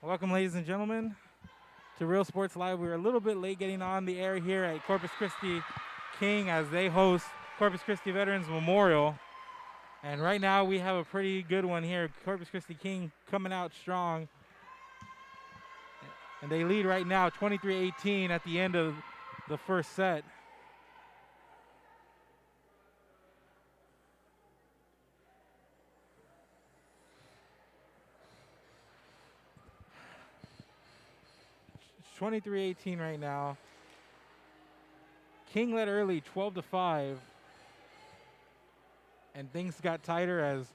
Welcome, ladies and gentlemen, to Real Sports Live. We're a little bit late getting on the air here at Corpus Christi King as they host Corpus Christi Veterans Memorial. And right now we have a pretty good one here. Corpus Christi King coming out strong. And they lead right now 23-18 at the end of the first set. It's 23-18 right now. King led early 12-5. And things got tighter as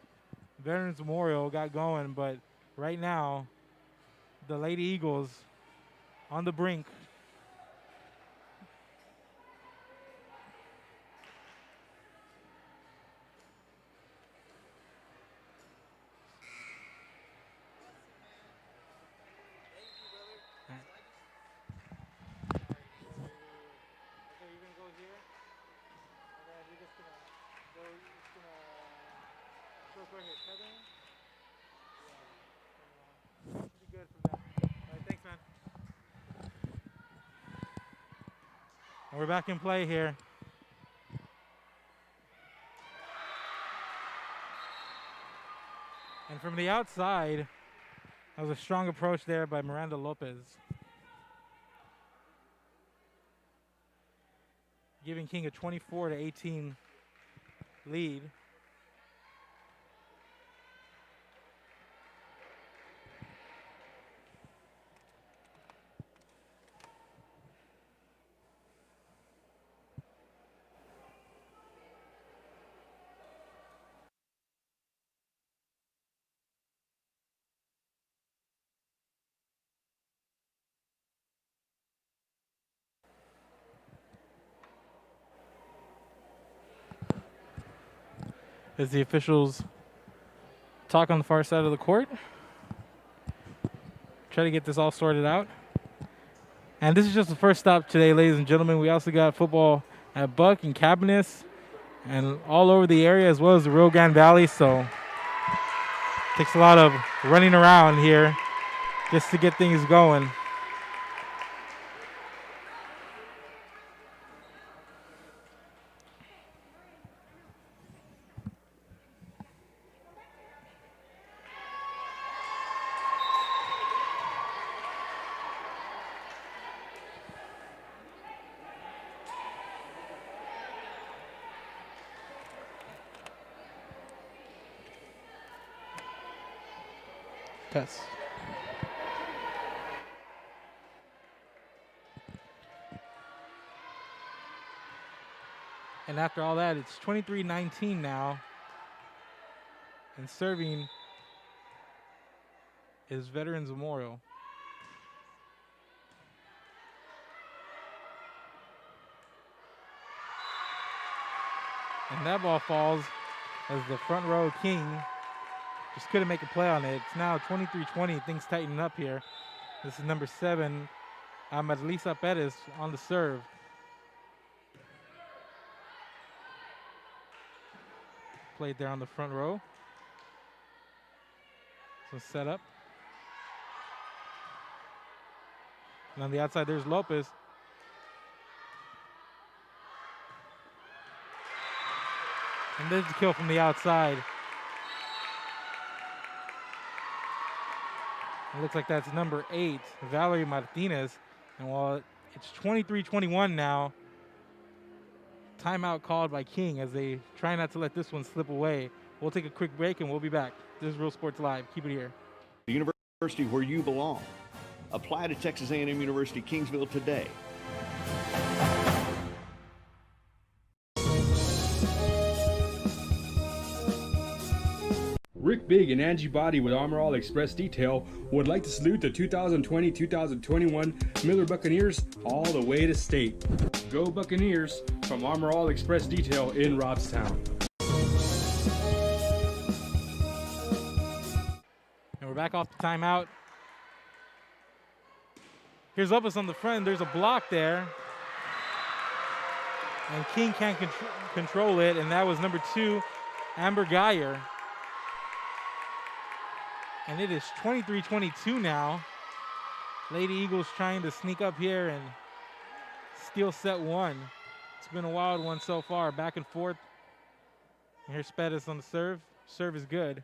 Veterans Memorial got going, but right now the Lady Eagles on the brink. We're back in play here. And from the outside, that was a strong approach there by Miranda Lopez. Giving King a 24-18 lead. As the officials talk on the far side of the court. Try to get this all sorted out. And this is just the first stop today, ladies and gentlemen. We also got football at Buck and Cabinets and all over the area, as well as the Rio Grande Valley. So takes a lot of running around here just to get things going. Yes. And after all that, it's 23-19 now. And serving is Veterans Memorial. And that ball falls as the front row King just couldn't make a play on it. It's now 23-20. Things tighten up here. This is number 7, Amadlisa Perez on the serve. Played there on the front row. So set up. And on the outside, there's Lopez. And there's the kill from the outside. It looks like that's number 8, Valerie Martinez. And while it's 23-21 now, timeout called by King as they try not to let this one slip away. We'll take a quick break and we'll be back. This is Real Sports Live. Keep it here. The university where you belong. Apply to Texas A&M University Kingsville today. Rick Big and Angie Body with Armor All Express Detail would like to salute the 2020-2021 Miller Buccaneers all the way to state. Go Buccaneers from Armor All Express Detail in Robstown. And we're back off the timeout. Here's Lopez on the front. There's a block there. And King can't control it, and that was number 2, Amber Geyer. And it is 23-22 now. Lady Eagles trying to sneak up here and steal set one. It's been a wild one so far, back and forth. And here's Pettis on the serve. Serve is good.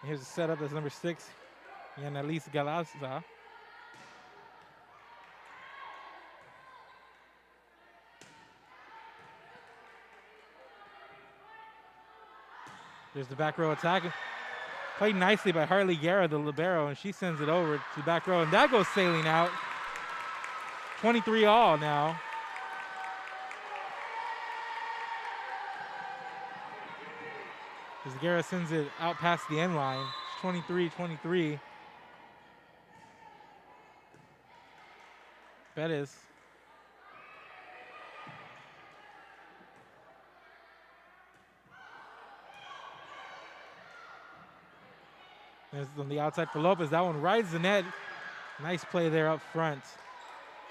And here's the setup. That's number 6, Yanalise Galaza. There's the back row attack. Played nicely by Harley Guerra, the libero, and she sends it over to the back row, and that goes sailing out. 23 all now. As Guerra sends it out past the end line. It's 23-23. Bettis. There's on the outside for Lopez. That one rides the net. Nice play there up front.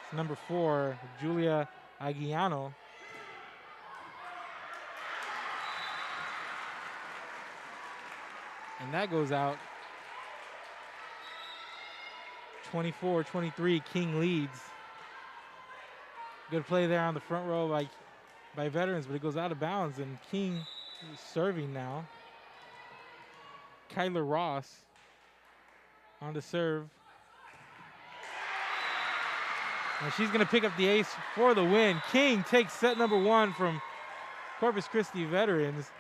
It's number 4, Julia Aguiano. And that goes out. 24-23, King leads. Good play there on the front row by veterans, but it goes out of bounds, and King is serving now. Kyler Ross on the serve. And she's going to pick up the ace for the win. King takes set number 1 from Corpus Christi veterans.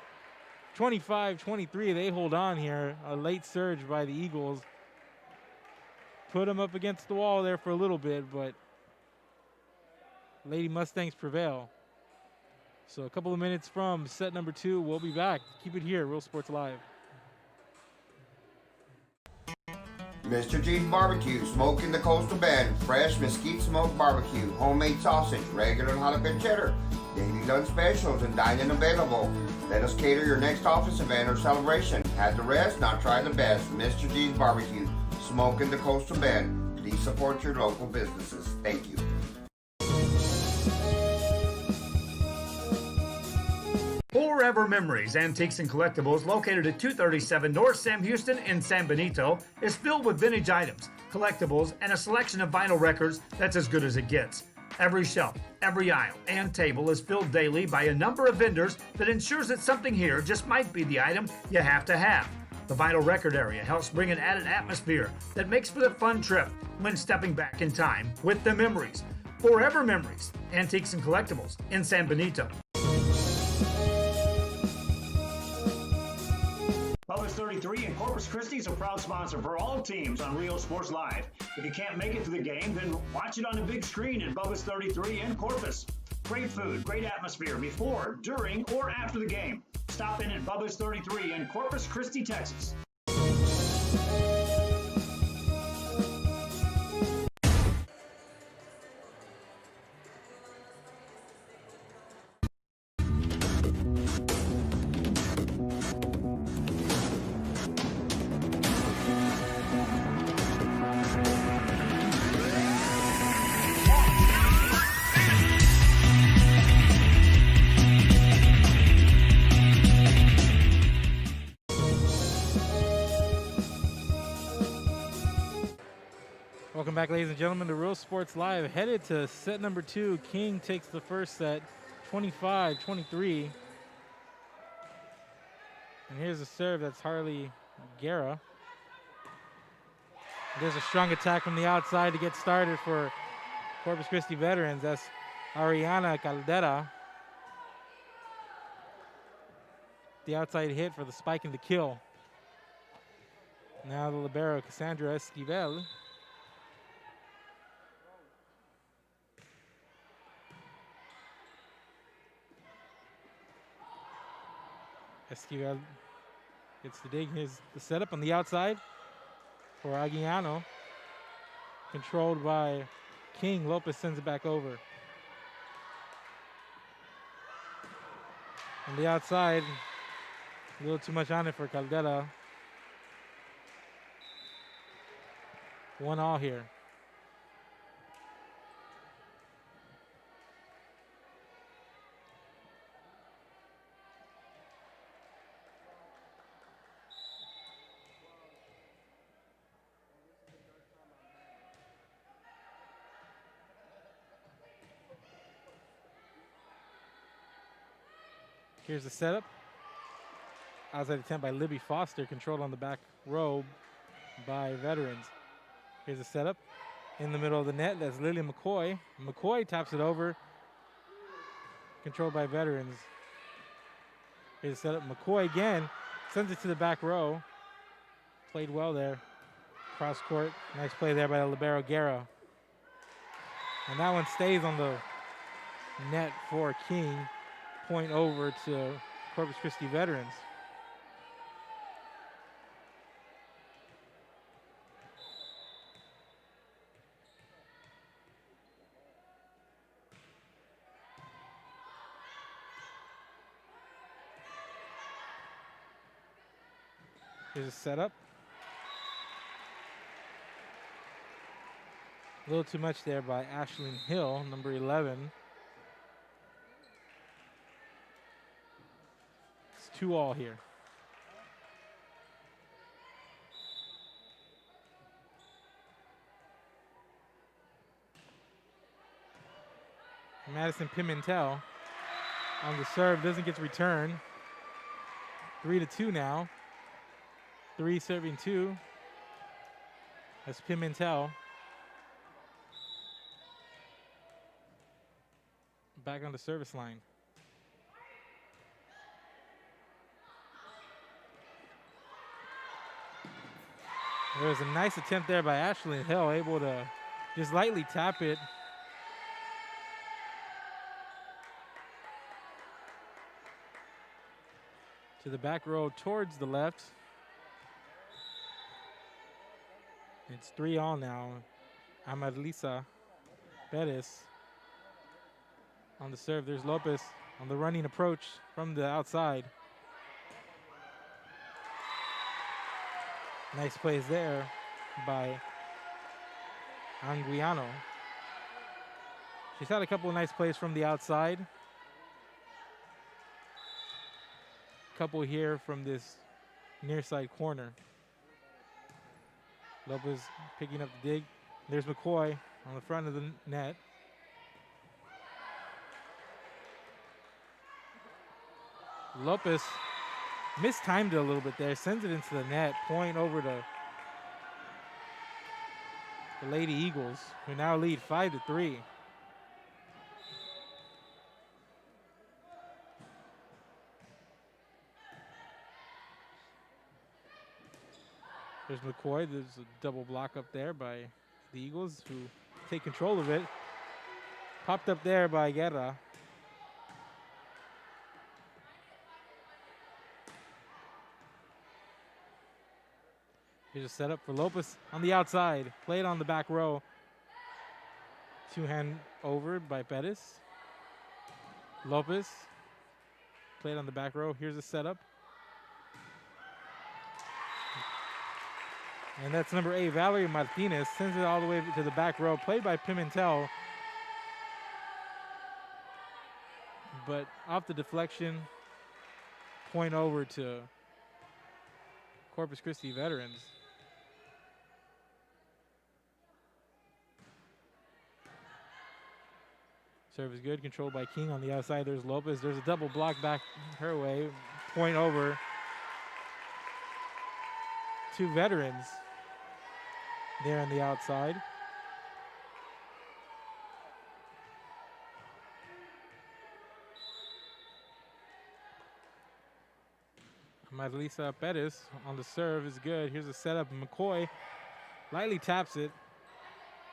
25-23, they hold on here. A late surge by the Eagles. Put them up against the wall there for a little bit, but Lady Mustangs prevail. So a couple of minutes from set number 2, we'll be back. Keep it here, Real Sports Live. Mr. G's Barbecue, smoking the Coastal Bend, fresh mesquite smoked barbecue, homemade sausage, regular jalapeno cheddar, daily lunch specials, and dine-in available. Let us cater your next office event or celebration. Had the rest, now try the best. Mr. G's Barbecue, smoking the Coastal Bend. Please support your local businesses. Thank you. Forever Memories, Antiques and Collectibles, located at 237 North Sam Houston in San Benito, is filled with vintage items, collectibles, and a selection of vinyl records that's as good as it gets. Every shelf, every aisle, and table is filled daily by a number of vendors that ensures that something here just might be the item you have to have. The vinyl record area helps bring an added atmosphere that makes for a fun trip when stepping back in time with the memories. Forever Memories, Antiques and Collectibles in San Benito. Bubba's 33 and Corpus Christi is a proud sponsor for all teams on Rio Sports Live. If you can't make it to the game, then watch it on the big screen at Bubba's 33 in Corpus. Great food, great atmosphere before, during, or after the game. Stop in at Bubba's 33 in Corpus Christi, Texas. Welcome back, ladies and gentlemen, to Real Sports Live. Headed to set number 2. King takes the first set, 25-23. And here's a serve. That's Harley Guerra. There's a strong attack from the outside to get started for Corpus Christi veterans. That's Ariana Caldera. The outside hit for the spike and the kill. Now the libero, Cassandra Esquivel. Esquivel gets the dig. Here's the setup on the outside for Aguiano. Controlled by King. Lopez sends it back over. On the outside, a little too much on it for Caldera. 1-1 here. Here's the setup. Outside attempt by Libby Foster, controlled on the back row by Veterans. Here's the setup. In the middle of the net, that's Lily McCoy. McCoy taps it over, controlled by Veterans. Here's the setup. McCoy again, sends it to the back row. Played well there. Cross court, nice play there by the libero Guerra. And that one stays on the net for King. Point over to Corpus Christi Veterans. Here's a setup. A little too much there by Ashlyn Hill, number 11. It's 2-all here. Madison Pimentel on the serve, doesn't get to return. 3-2 now. 3 serving 2. That's Pimentel. Back on the service line. There was a nice attempt there by Ashley Hill, able to just lightly tap it. To the back row towards the left. It's 3-all now. Amadlisa Bettis on the serve. There's Lopez on the running approach from the outside. Nice plays there by Anguiano. She's had a couple of nice plays from the outside. Couple here from this near side corner. Lopez picking up the dig. There's McCoy on the front of the net. Lopez mistimed it a little bit there, sends it into the net, point over to the Lady Eagles, who now lead 5-3. There's McCoy. There's a double block up there by the Eagles, who take control of it. Popped up there by Guerra. Here's a setup for Lopez on the outside. Played on the back row. Two-hand over by Bettis. Lopez played on the back row. Here's a setup. And that's number 8, Valerie Martinez. Sends it all the way to the back row. Played by Pimentel. But off the deflection, point over to Corpus Christi Veterans. Serve is good, controlled by King on the outside. There's Lopez. There's a double block back her way. Point over to Veterans there on the outside. Madalisa Pettis on the serve is good. Here's a setup. McCoy lightly taps it.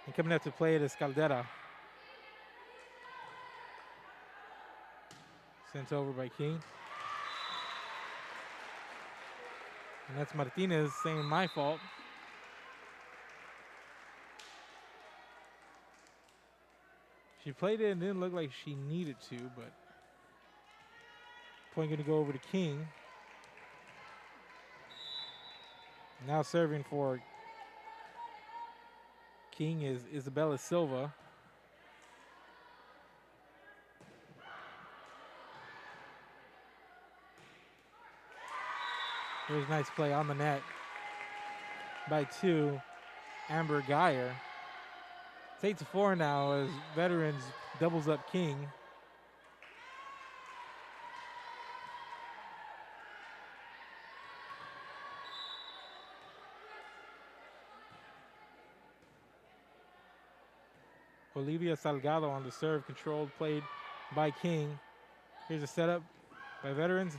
And coming up to play it is Caldera. Sent over by King. And that's Martinez saying my fault. She played it and didn't look like she needed to, but point going to go over to King. Now serving for King is Isabella Silva. Here's a nice play on the net by 2, Amber Geyer. It's 8-4 now as Veterans doubles up King. Olivia Salgado on the serve, controlled, played by King. Here's a setup by veterans.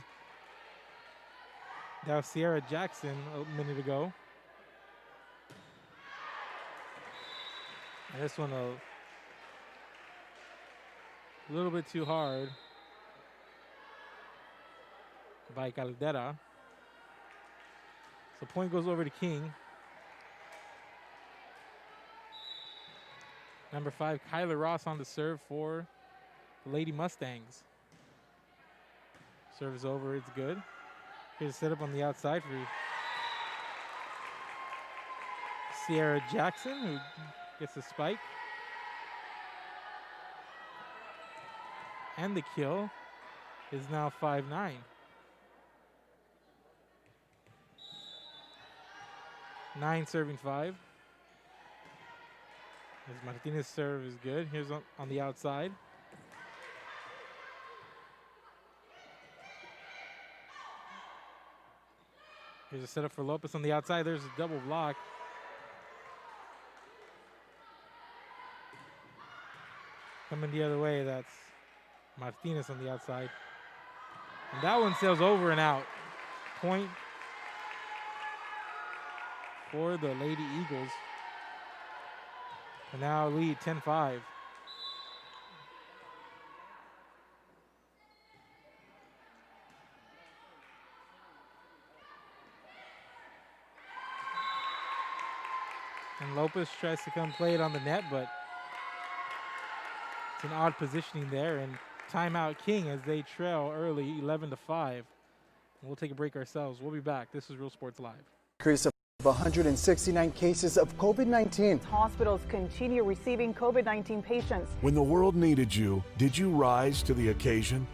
That was Sierra Jackson a minute ago. And this one a little bit too hard by Caldera. So point goes over to King. Number 5, Kyler Ross on the serve for the Lady Mustangs. Serve is over, it's good. Here's a setup on the outside for Sierra Jackson, who gets the spike. And the kill is now 5-9. Nine serving 5. As Martinez's serve is good. Here's on the outside. Here's a setup for Lopez on the outside. There's a double block. Coming the other way, that's Martinez on the outside. And that one sails over and out. Point for the Lady Eagles. And now lead 10-5. And Lopez tries to come play it on the net, but it's an odd positioning there. And timeout King as they trail early 11-5. We'll take a break ourselves. We'll be back. This is Real Sports Live. Increase of 169 cases of COVID-19. Hospitals continue receiving COVID-19 patients. When the world needed you, did you rise to the occasion?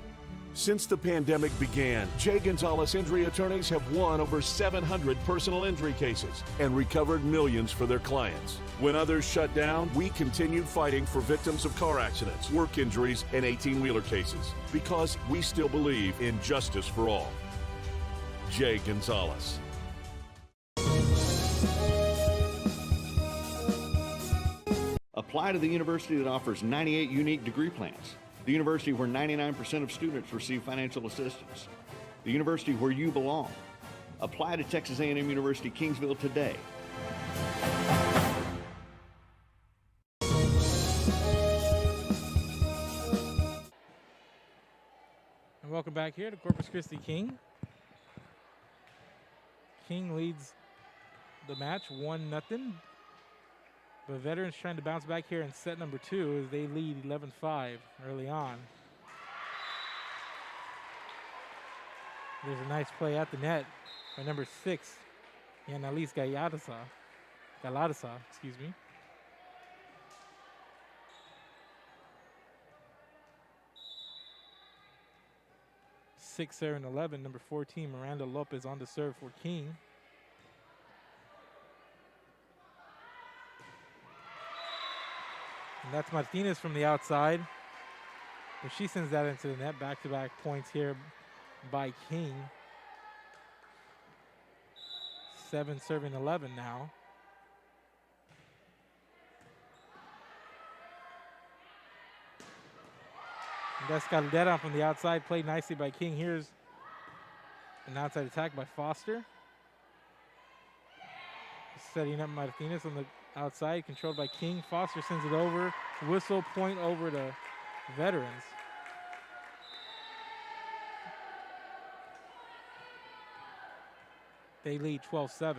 Since the pandemic began, Jay Gonzalez injury attorneys have won over 700 personal injury cases and recovered millions for their clients. When others shut down, we continued fighting for victims of car accidents, work injuries, and 18-wheeler cases because we still believe in justice for all. Jay Gonzalez. Apply to the university that offers 98 unique degree plans. The university where 99% of students receive financial assistance. The university where you belong. Apply to Texas A&M University Kingsville today. And welcome back here to Corpus Christi King. King leads the match 1-0. But Veterans trying to bounce back here in set number 2 as they lead 11-5 early on. There's a nice play at the net by number 6, Yanalis Galarza, excuse me. Six, 7, 11. Number 14, Miranda Lopez on the serve for King. And that's Martinez from the outside. But she sends that into the net. Back-to-back points here by King. 7 serving 11 now. And that's Caldera from the outside. Played nicely by King. Here's an outside attack by Foster. Setting up Martinez on the outside, controlled by King. Foster sends it over. Whistle, point over to Veterans. They lead 12-7.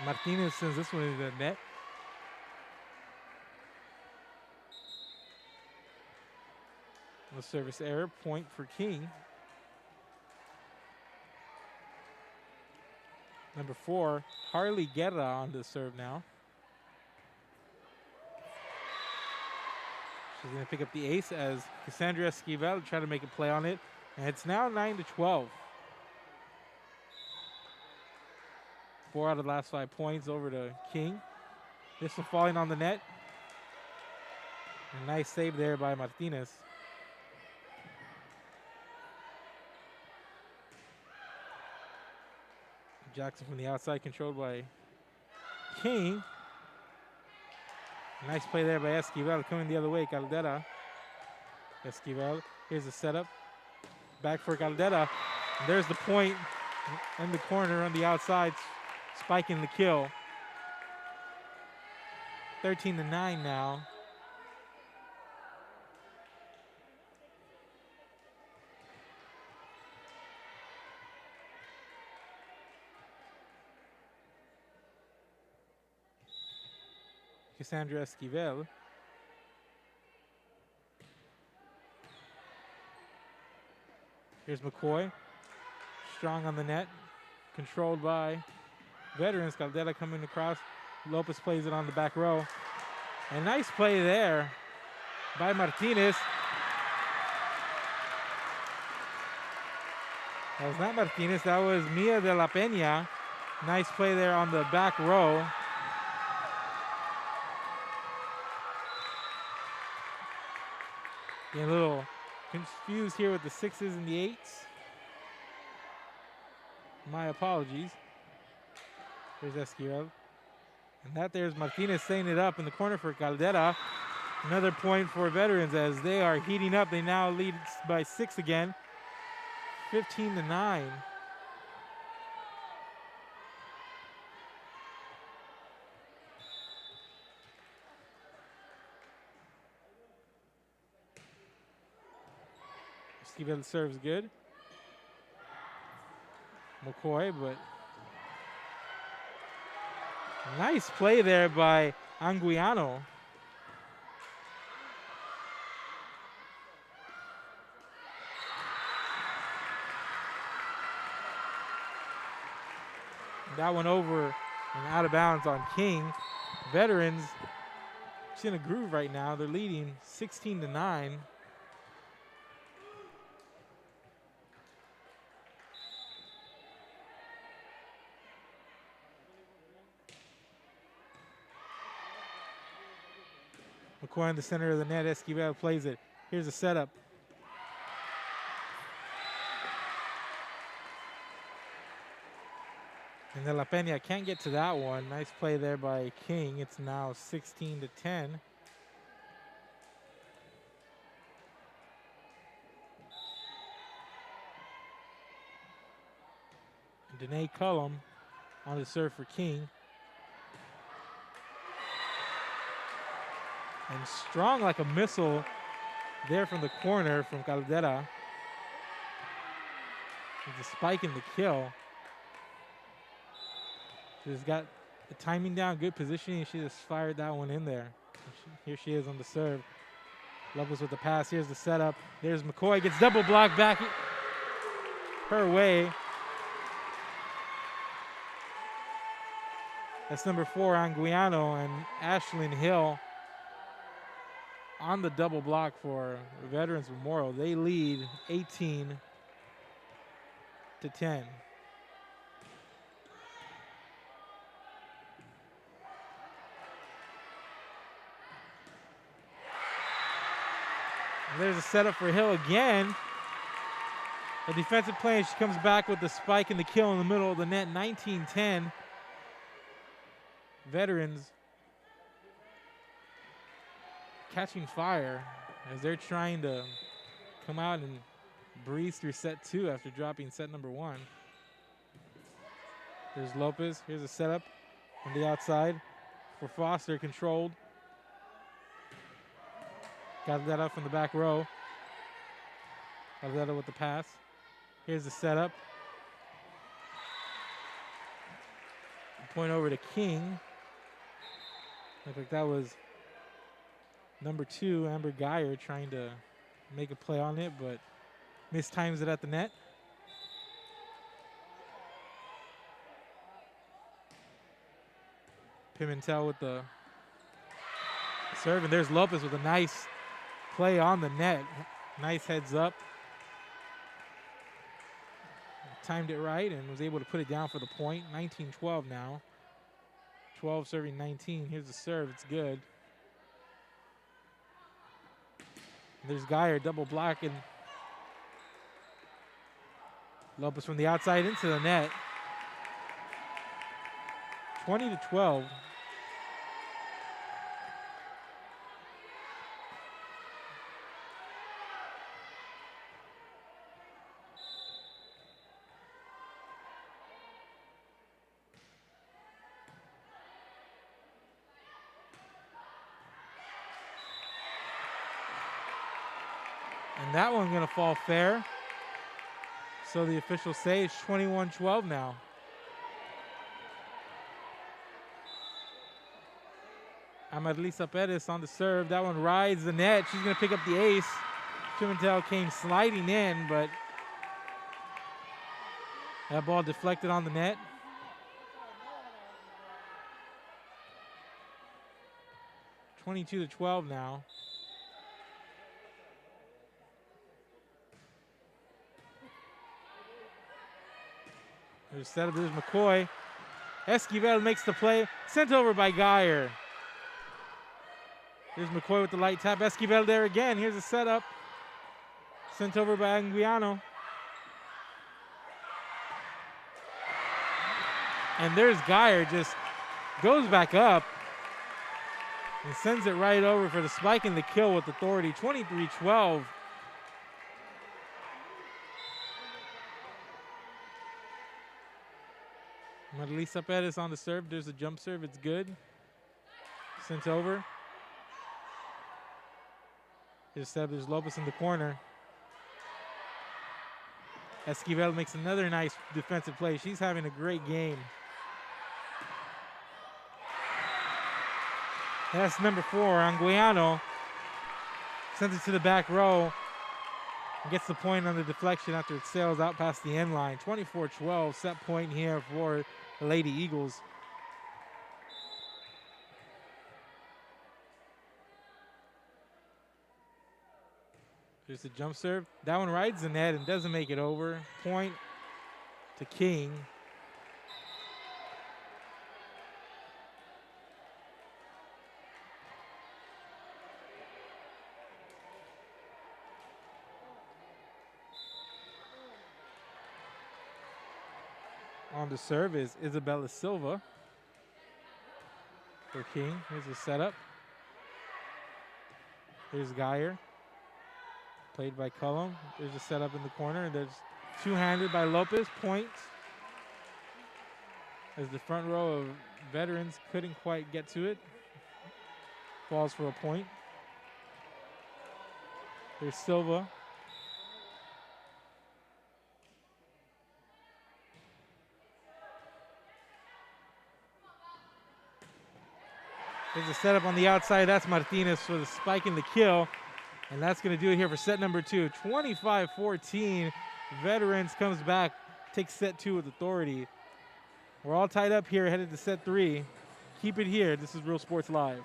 Martinez sends this one into the net. The service error, point for King. Number 4, Harley Guerra on the serve now. She's going to pick up the ace as Cassandra Esquivel try to make a play on it. And it's now 9-12. 4 out of the last 5 points over to King. This one falling on the net. A nice save there by Martinez. Jackson from the outside, controlled by King. Nice play there by Esquivel, coming the other way. Caldera. Esquivel. Here's the setup. Back for Caldera. And there's the point in the corner on the outside, spiking the kill. 13-9 now. Cassandra Esquivel. Here's McCoy. Strong on the net. Controlled by veterans. Caldera coming across. Lopez plays it on the back row. A nice play there by Martinez. That was not Martinez. That was Mia de la Peña. Nice play there on the back row. Getting a little confused here with the 6s and the 8s. My apologies. Here's Esquivel. And that there's Martinez setting it up in the corner for Caldera. Another point for veterans as they are heating up. They now lead by 6 again. 15-9. Esquivel serves good. McCoy, but nice play there by Anguiano. That one over and out of bounds on King. Veterans, it's in a groove right now. They're leading 16-9. McCoy in the center of the net. Esquivel plays it. Here's a setup. And De La Peña can't get to that one. Nice play there by King. It's now 16-10. Danae Cullum on the serve for King. And strong like a missile there from the corner from Caldera. With the spike in the kill. She's got the timing down, good positioning. She just fired that one in there. Here she is on the serve. Lopez with the pass. Here's the setup. There's McCoy. Gets double blocked back her way. That's number 4, Anguiano, and Ashlyn Hill on the double block for Veterans Memorial. They lead 18-10. There's a setup for Hill again. A defensive play, and she comes back with the spike and the kill in the middle of the net, 19-10. Veterans catching fire as they're trying to come out and breeze through set 2 after dropping set number 1. There's Lopez. Here's a setup on the outside for Foster, controlled. Got that up from the back row. Got that up with the pass. Here's the setup. Point over to King. Looked like that was number 2, Amber Geyer, trying to make a play on it, but mistimes it at the net. Pimentel with the serve, and there's Lopez with a nice play on the net. Nice heads up. Timed it right and was able to put it down for the point. 19-12 now. 12 serving 19. Here's the serve. It's good. There's Geyer double blocking. Lopez from the outside into the net. 20-12. And that one's going to fall fair. So the officials say it's 21-12 now. Amarlisa Perez on the serve. That one rides the net. She's going to pick up the ace. Pimentel came sliding in, but that ball deflected on the net. (22-12) now. There's setup. There's McCoy. Esquivel makes the play. Sent over by Geyer. There's McCoy with the light tap. Esquivel there again. Here's a setup. Sent over by Anguiano. And there's Geyer. Just goes back up and sends it right over for the spike and the kill with authority. 23-12. Marilisa Perez on the serve. There's a jump serve. It's good. Sent over. There's Lopez in the corner. Esquivel makes another nice defensive play. She's having a great game. That's number 4, Anguiano. Sends it to the back row. Gets the point on the deflection after it sails out past the end line. 24-12, set point here for the Lady Eagles. There's the jump serve. That one rides the net and doesn't make it over. Point to King. On the serve is Isabella Silva for King. Here's the setup. Here's Geyer. Played by Cullum. There's a setup in the corner. And there's two-handed by Lopez. Point. As the front row of veterans couldn't quite get to it. Falls for a point. There's Silva. There's a setup on the outside. That's Martinez for the spike and the kill. And that's going to do it here for set number 2. 25-14. Veterans comes back, takes set 2 with authority. We're all tied up here, headed to set 3. Keep it here. This is Real Sports Live.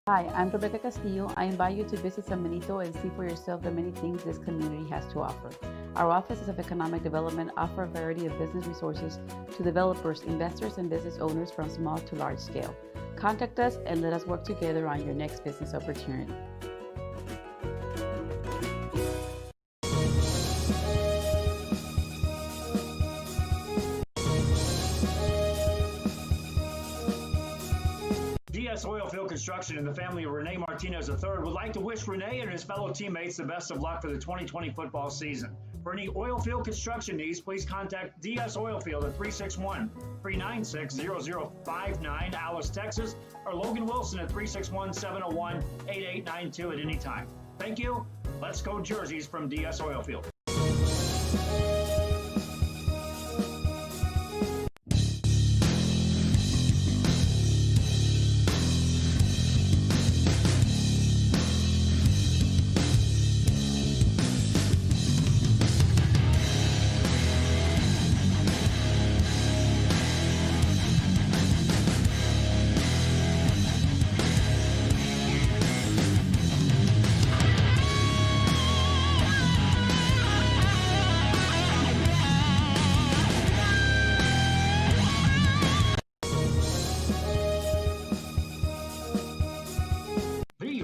Hi, I'm Rebecca Castillo. I invite you to visit San Benito and see for yourself the many things this community has to offer. Our offices of economic development offer a variety of business resources to developers, investors, and business owners from small to large scale. Contact us and let us work together on your next business opportunity. DS Oilfield Construction and the family of Rene Martinez III would like to wish Rene and his fellow teammates the best of luck for the 2020 football season. For any oilfield construction needs, please contact DS Oilfield at 361-396-0059, Alice, Texas, or Logan Wilson at 361-701-8892 at any time. Thank you. Let's go jerseys from DS Oilfield.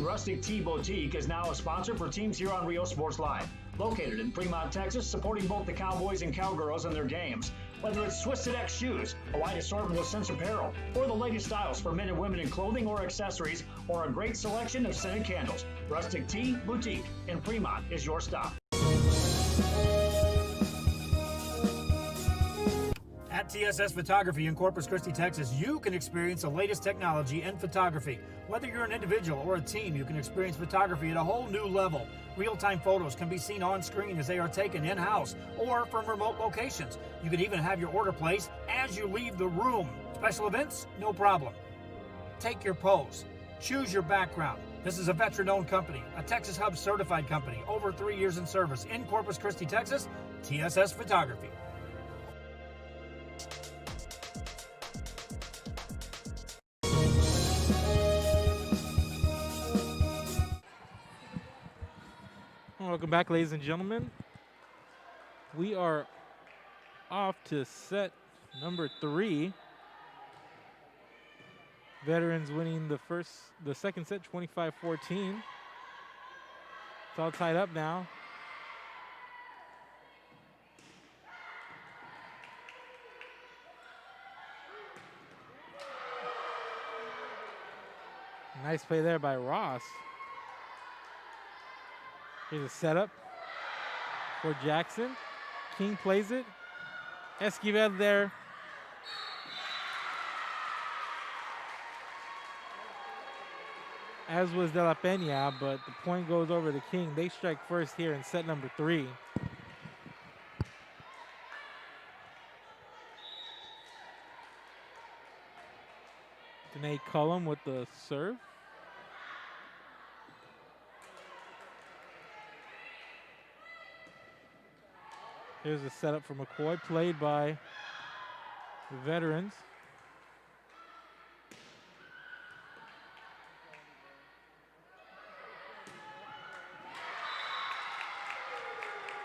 Rustic Tea Boutique is now a sponsor for teams here on Rio Sports Live. Located in Fremont, Texas, supporting both the Cowboys and Cowgirls in their games. Whether it's Twisted X shoes, a wide assortment of Sense apparel, or the latest styles for men and women in clothing or accessories, or a great selection of scented candles, Rustic Tea Boutique in Fremont is your stop. At TSS Photography in Corpus Christi, Texas, you can experience the latest technology in photography. Whether you're an individual or a team, you can experience photography at a whole new level. Real-time photos can be seen on screen as they are taken in-house or from remote locations. You can even have your order placed as you leave the room. Special events? No problem. Take your pose. Choose your background. This is a veteran-owned company, a Texas Hub certified company, over 3 years in service in Corpus Christi, Texas, TSS Photography. Welcome back, ladies and gentlemen. We are off to set number 3. Veterans winning the second set, 25-14. It's all tied up now. Nice play there by Ross. Here's a setup for Jackson. King plays it. Esquivel there. As was De La Peña, but the point goes over to King. They strike first here in set number 3. Danae Cullum with the serve. Here's a setup for McCoy, played by the Veterans.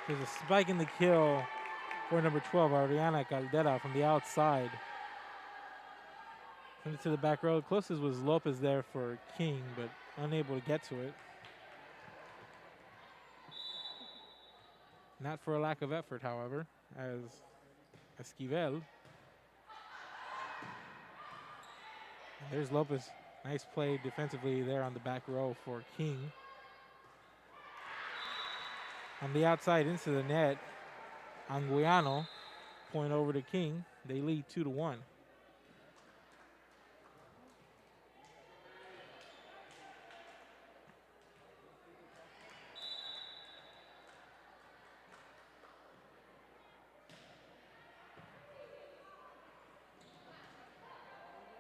There's a spike in the kill for number 12, Ariana Caldera from the outside. Send it to the back row. Closest was Lopez there for King, but unable to get to it. Not for a lack of effort, however, as Esquivel. There's Lopez. Nice play defensively there on the back row for King. On the outside into the net, Anguiano, point over to King. They lead 2-1.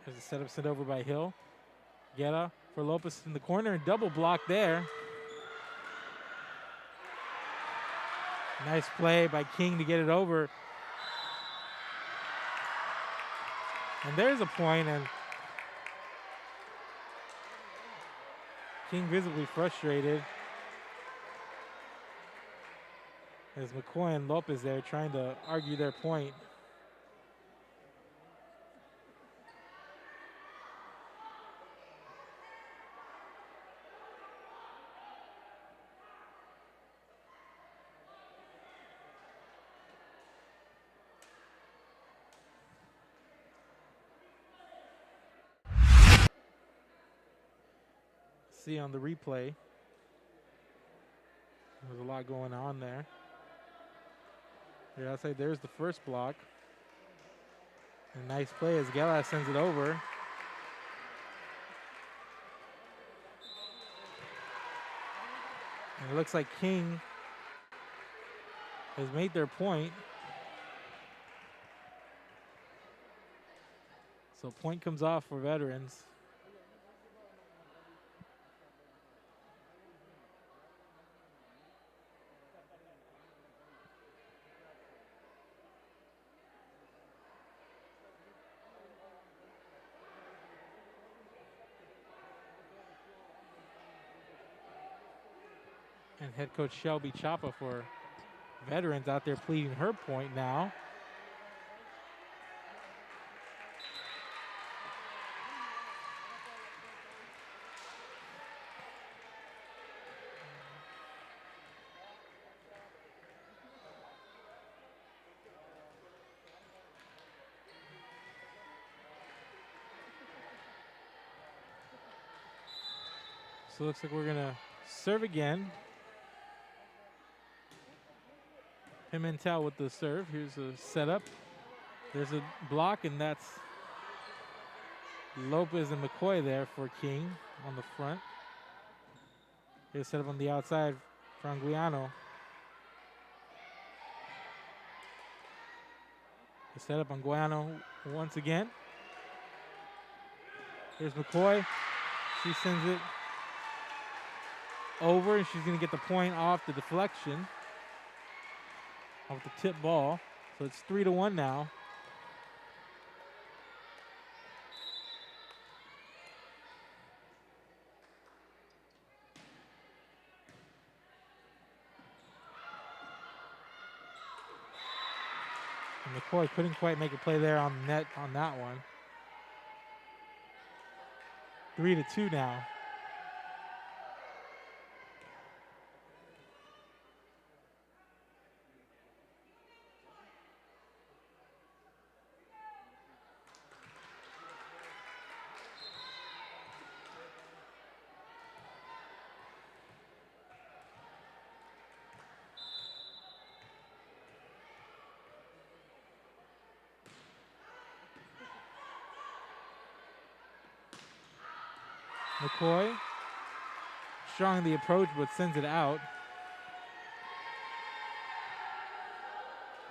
There's a setup sent over by Hill. Guerra for Lopez in the corner, and double block there. Nice play by King to get it over. And there's a point, and King visibly frustrated. As McCoy and Lopez there trying to argue their point. See on the replay, there's a lot going on there. Here outside, there's the first block. A nice play as Gala sends it over. And it looks like King has made their point. So point comes off for Veterans. And head coach Shelby Chapa for Veterans out there pleading her point now. So it looks like we're going to serve again. Pimentel with the serve. Here's a setup. There's a block, and that's Lopez and McCoy there for King on the front. Here's a setup on the outside for Anguiano. The setup on Anguiano once again. Here's McCoy. She sends it over, and she's going to get the point off the deflection. Off the tip ball. So it's 3-1 now. And McCoy couldn't quite make a play there on the net on that one. 3-2 now. McCoy, strong in the approach, but sends it out.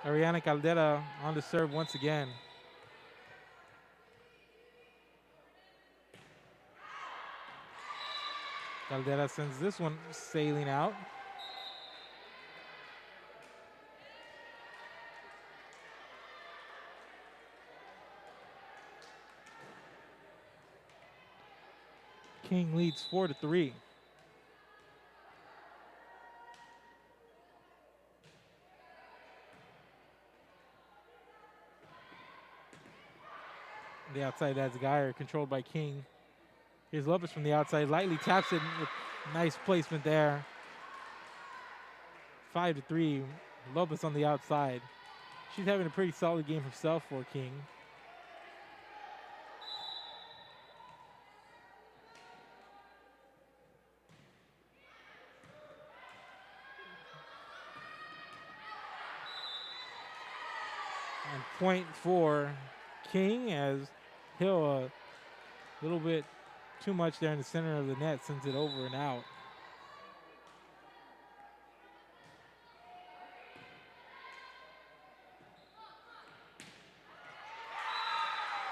Ariana Caldera on the serve once again. Caldera sends this one sailing out. King leads 4-3. The outside, that's Geyer, controlled by King. Here's Lopez from the outside, lightly taps it with nice placement there. 5-3, Lopez on the outside. She's having a pretty solid game herself for King. And point for King as Hill a little bit too much there in the center of the net, sends it over and out.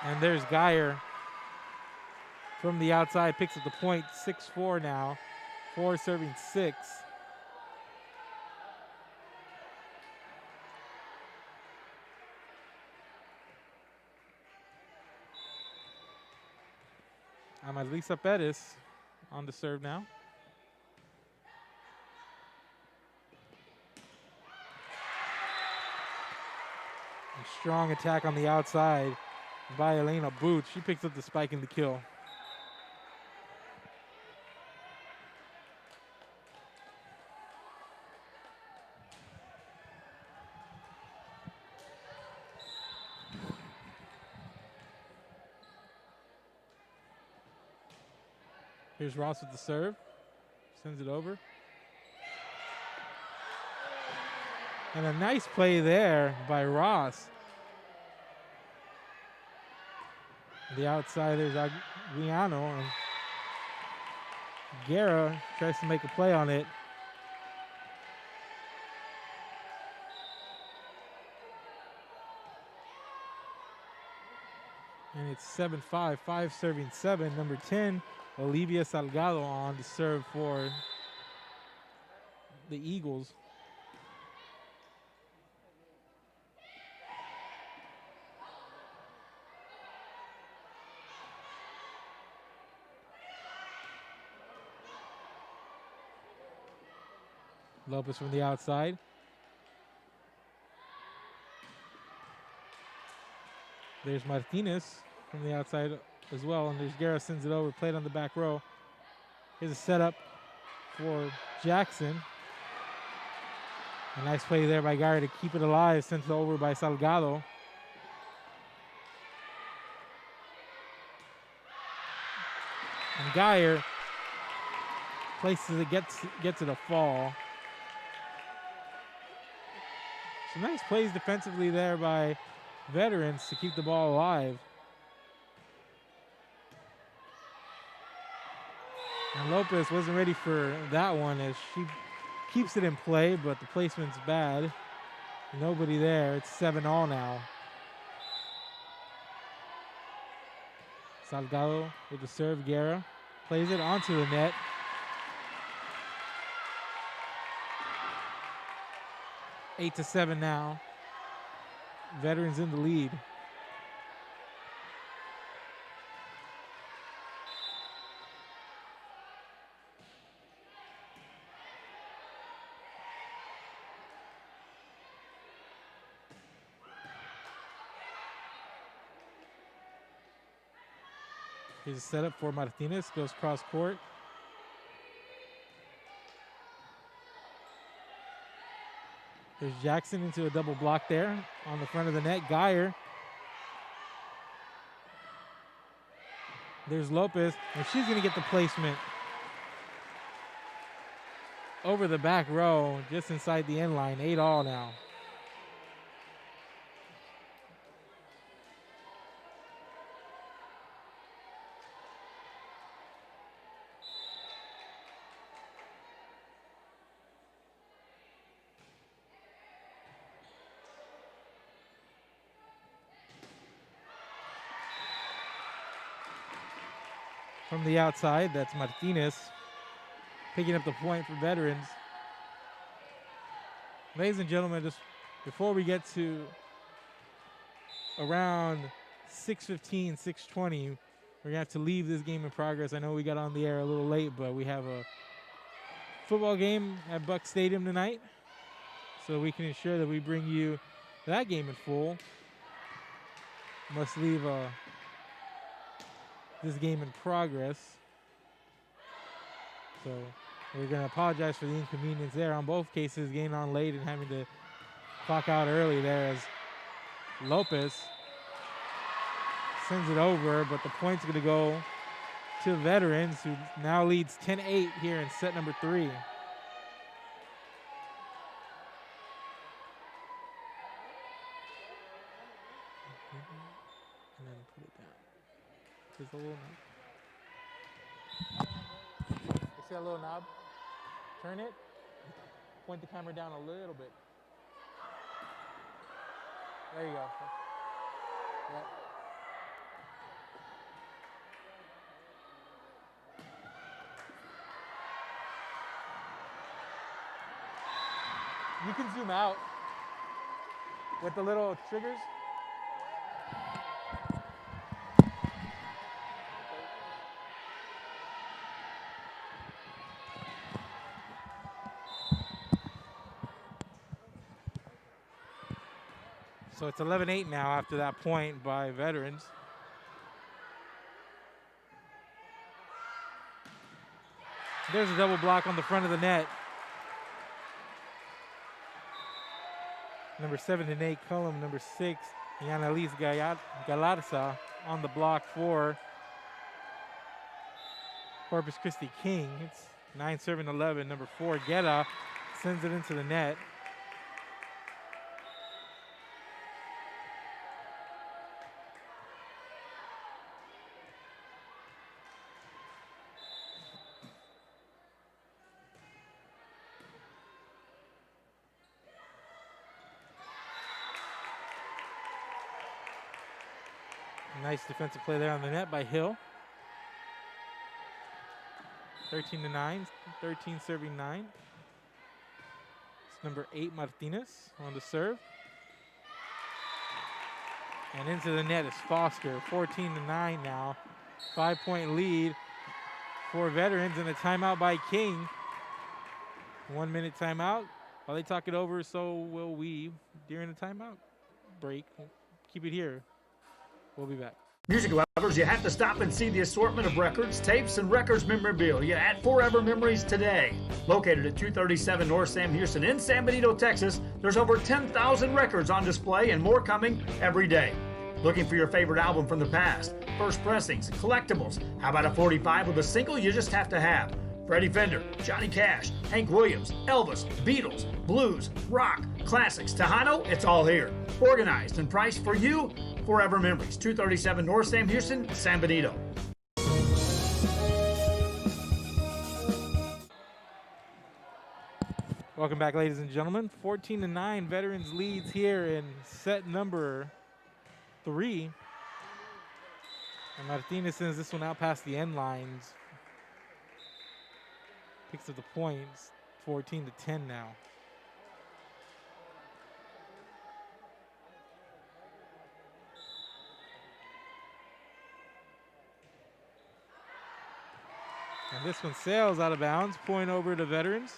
And there's Geyer from the outside, picks up the point, 6-4 now. 4 serving 6. Amalisa Perez on the serve now. A strong attack on the outside by Elena Booth. She picks up the spike and the kill. Here's Ross with the serve. Sends it over. And a nice play there by Ross. The outside, there's Aguiano. And Guerra tries to make a play on it. And it's 7-5, 5 serving 7. Number 10, Olivia Salgado on to serve for the Eagles. Lopez from the outside. There's Martinez from the outside as well, and there's Guerra, sends it over, played on the back row. Here's a setup for Jackson. A nice play there by Guerra to keep it alive, sent it over by Salgado. And Geyer Places it gets it a fall. Some nice plays defensively there by Veterans to keep the ball alive. And Lopez wasn't ready for that one as she keeps it in play, but the placement's bad. Nobody there. It's 7-all now. Salgado with the serve. Guerra plays it onto the net. Eight to 7 now. Veterans in the lead. Here's a setup for Martinez, goes cross court. There's Jackson into a double block there on the front of the net. Geyer. There's Lopez, and she's gonna get the placement over the back row, just inside the end line. 8-all now. From the outside, that's Martinez picking up the point for Veterans. Ladies and gentlemen, just before we get to around 6:15, 6:20, we're gonna have to leave this game in progress. I know we got on the air a little late, but we have a football game at Buck Stadium tonight, so we can ensure that we bring you that game in full. Must leave this game in progress. So we're going to apologize for the inconvenience there on both cases, getting on late and having to clock out early there as Lopez sends it over, but the point's going to go to Veterans, who now leads 10-8 here in set number 3. And then put it down. There's a little knob. You see that little knob? Turn it. Point the camera down a little bit. There you go. Yep. You can zoom out with the little triggers. So it's 11-8 now after that point by Veterans. There's a double block on the front of the net. Number 7, Danae Cullum. Number 6, Yanalise Galarza on the block for Corpus Christi King. It's 9-7-11. Number 4, Guerra sends it into the net. Nice defensive play there on the net by Hill. 13-9, 13 serving 9. It's number 8, Martinez on the serve. And into the net is Foster. 14-9 now. 5-point lead for Veterans, and a timeout by King. 1 minute timeout. While they talk it over, so will we during the timeout break. Keep it here. We'll be back. Music lovers, you have to stop and see the assortment of records, tapes, and records memorabilia at Forever Memories today. Located at 237 North Sam Houston in San Benito, Texas, there's over 10,000 records on display and more coming every day. Looking for your favorite album from the past, first pressings, collectibles. How about a 45 with a single you just have to have? Freddie Fender, Johnny Cash, Hank Williams, Elvis, Beatles, blues, rock, classics, Tejano, it's all here. Organized and priced for you. Forever Memories, 237 North Sam Houston, San Benito. Welcome back, ladies and gentlemen. 14-9, Veterans leads here in set number 3. And Martinez sends this one out past the end lines. Picks up the points, 14-10 now. And this one sails out of bounds, point over to Veterans.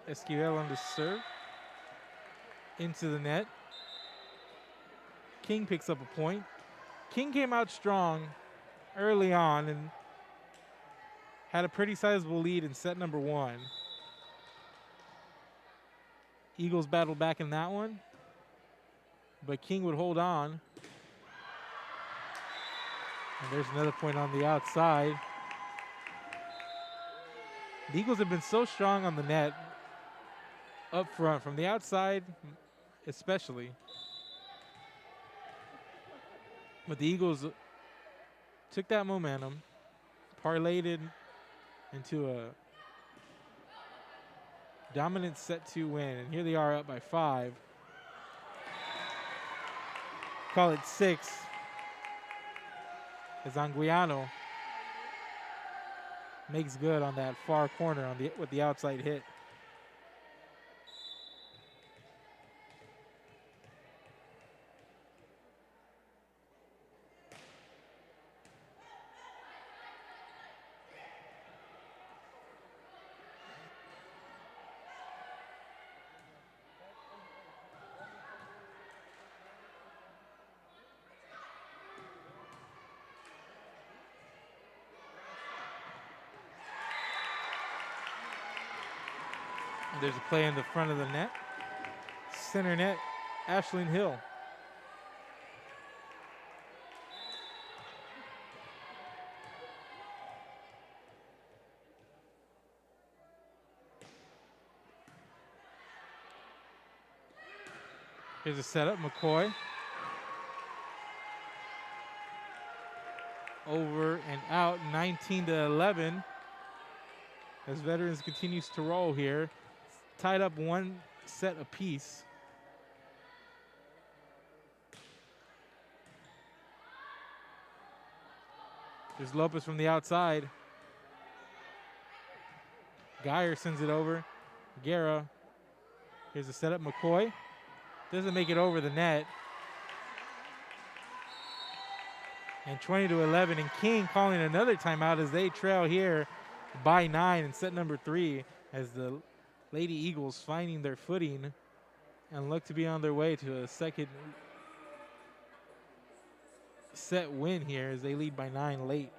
Esquivel on the serve. Into the net. King picks up a point. King came out strong early on and had a pretty sizable lead in set number 1. Eagles battled back in that one, but King would hold on. And there's another point on the outside. The Eagles have been so strong on the net up front, from the outside especially. But the Eagles took that momentum, parlayed it into a dominant set 2 win. And here they are up by 5. Call it 6 as Anguiano makes good on that far corner on with the outside hit. There's a play in the front of the net. Center net, Ashlyn Hill. Here's a setup, McCoy. Over and out, 19-11. As Veterans continues to roll here. Tied up 1 set apiece. There's Lopez from the outside. Geyer sends it over. Guerra. Here's a setup, McCoy. Doesn't make it over the net. And 20-11, and King calling another timeout as they trail here by 9 in set number 3 as the Lady Eagles finding their footing and look to be on their way to a second set win here as they lead by 9 late.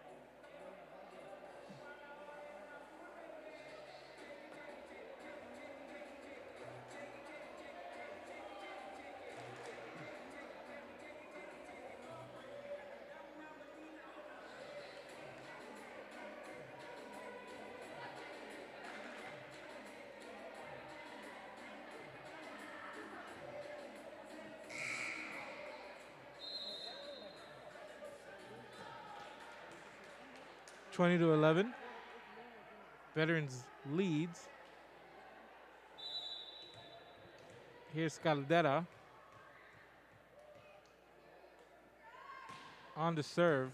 (20-11). Veterans leads. Here's Caldera on the serve.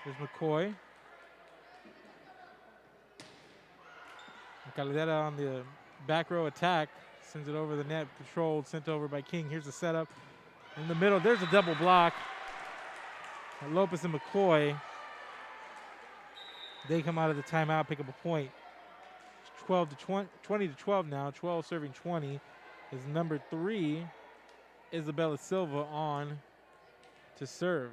There's McCoy. Caldera on the back row attack. Sends it over the net, controlled, sent over by King. Here's the setup. In the middle, there's a double block. Lopez and McCoy, they come out of the timeout, pick up a point. 20-12 now, 12 serving 20. Is number 3, Isabella Silva, on to serve.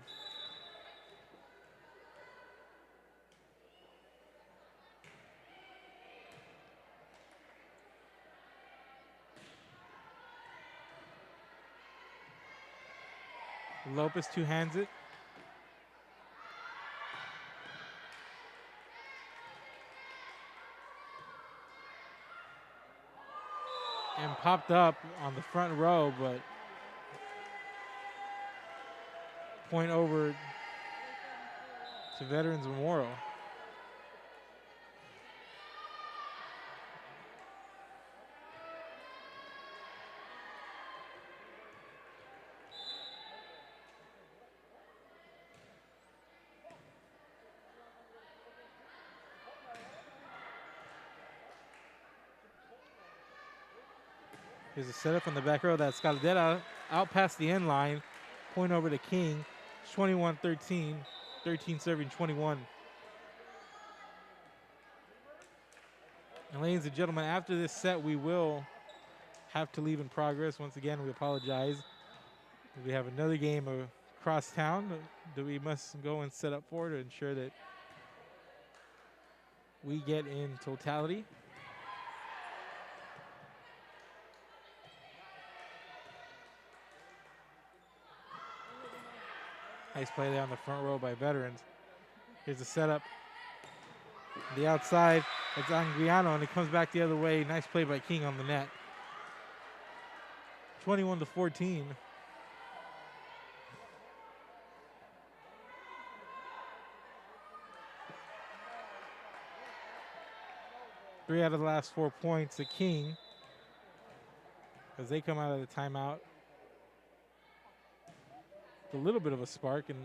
Lopez two-hands it. And popped up on the front row, but point over to Veterans Memorial. Here's a setup from the back row. That's Scaldera out past the end line. Point over to King. 21-13. 13 serving 21. And ladies and gentlemen, after this set, we will have to leave in progress. Once again, we apologize. We have another game across town that we must go and set up for to ensure that we get in totality. Nice play there on the front row by Veterans. Here's the setup. The outside, it's Anguiano, and it comes back the other way. Nice play by King on the net. 21-14. Three out of the last 4 points to King as they come out of the timeout. A little bit of a spark, and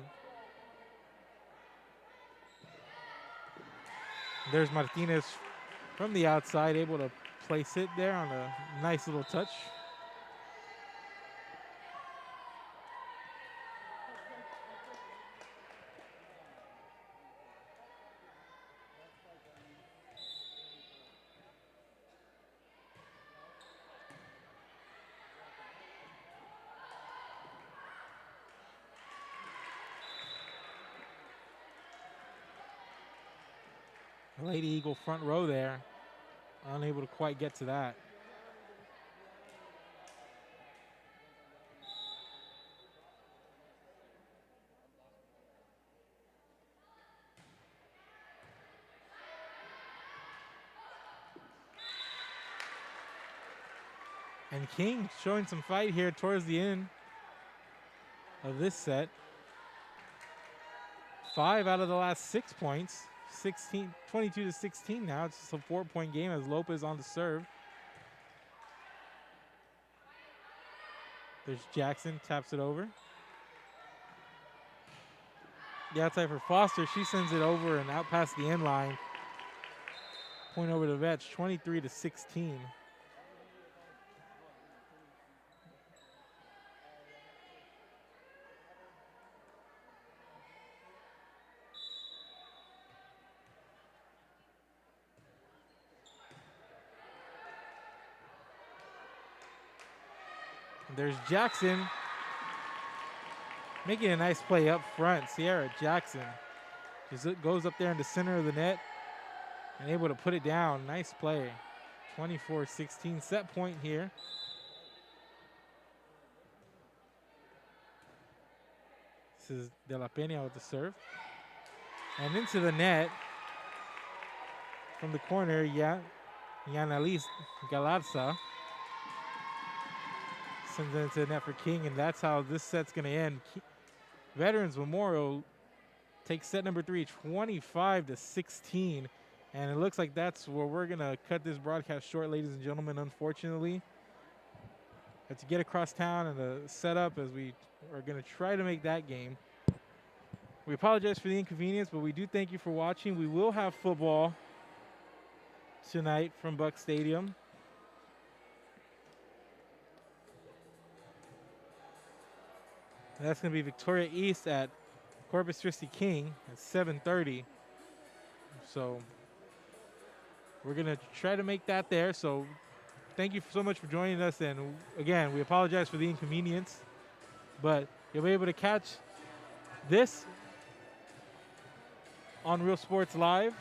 there's Martinez from the outside, able to place it there on a nice little touch. Lady Eagle front row there, unable to quite get to that. And King showing some fight here towards the end of this set. 5 out of the last 6 points. 22-16 now. It's just a 4-point game as Lopez on the serve. There's Jackson, taps it over. The outside for Foster. She sends it over and out past the end line. Point over to Vetch, 23-16. There's Jackson making a nice play up front. Sierra Jackson just goes up there in the center of the net and able to put it down. Nice play. 24-16 set point here. This is De La Peña with the serve. And into the net from the corner, Yanalis Galarza sends it into the net for King, and that's how this set's going to end. Veterans Memorial takes set number 3, 25-16, and it looks like that's where we're going to cut this broadcast short, ladies and gentlemen, unfortunately. Have to get across town and a setup as we are going to try to make that game. We apologize for the inconvenience, but we do thank you for watching. We will have football tonight from Buck Stadium. And that's going to be Victoria East at Corpus Christi King at 7:30. So we're going to try to make that there. So thank you so much for joining us. And again, we apologize for the inconvenience, but you'll be able to catch this on Real Sports Live,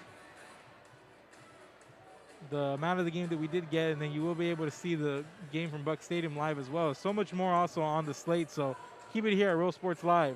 the amount of the game that we did get, and then you will be able to see the game from Buck Stadium live as well. So much more also on the slate. So keep it here at Real Sports Live.